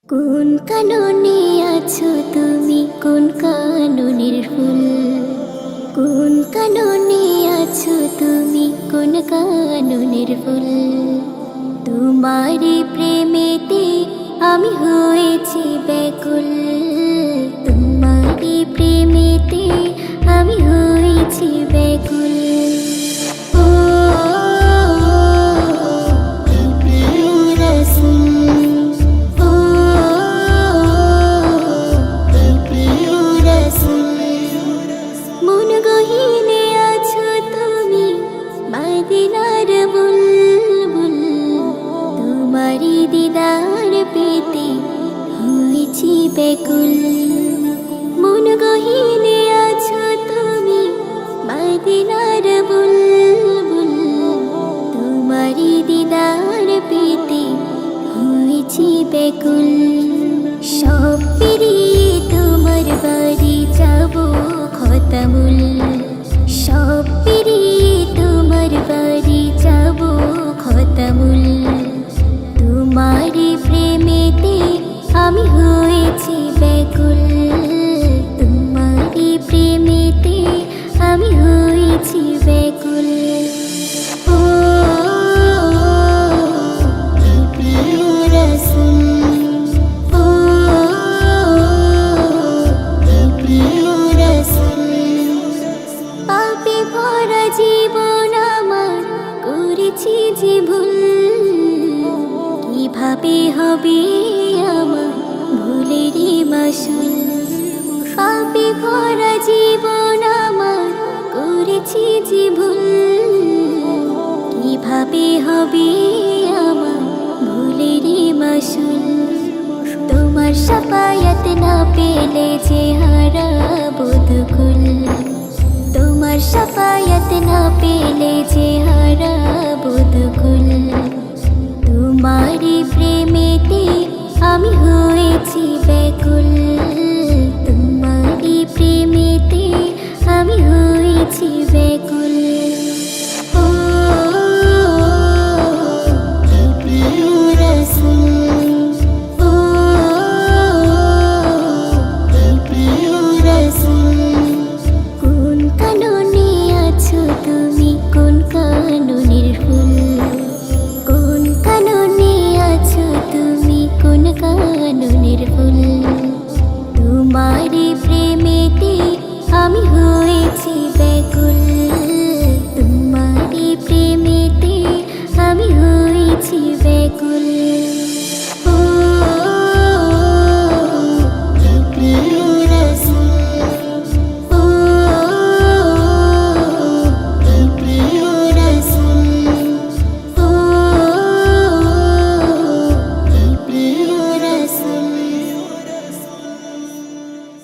কোন কাননে আছো তুমি, কোন কাননের ফুল? কোন কাননে আছো তুমি, কোন কাননের ফুল? তোমারই প্রেমেতে আমি হয়েছি ব্যাকুল। তোমারই প্রেমেতে আমি হয়েছি ব্যাকুল। মন গহীনে আছো তুমি, মদিনার বুলবুল। তোমারি দিদার পেতে হয়েছি ব্যাকুল। মন গহীনে আছো তুমি, মদিনার বুলবুল। তোমারি দিদার পেতে হয়েছি ব্যাকুল। সব পেরিয়ে তোমার বাড়ি যাবো খতামুল। সব পেরিয়ে তোমার বাড়ি যাবো খতামুল। তোমারই প্রেমেতে আমি হয়েছি ব্যাকুল। তোমারই প্রেমেতে আমি হয়েছি ব্যাকুল। ও প্রিয় রাসূল, ও প্রিয় রাসূল। পাপে ভরা জীবন আমার করেছি যে ভুল। কিভাবে হবে আমার ভুলেরই মাসুল? পাপে ভরা জীবন আমার করেছি যে ভুল। কিভাবে হবে আমার ভুলেরই মাসুল? তোমার শাফায়াত না পেলে যে হারাবো দুকুল। তোমার শাফায়াত না পেলে যে হারাবো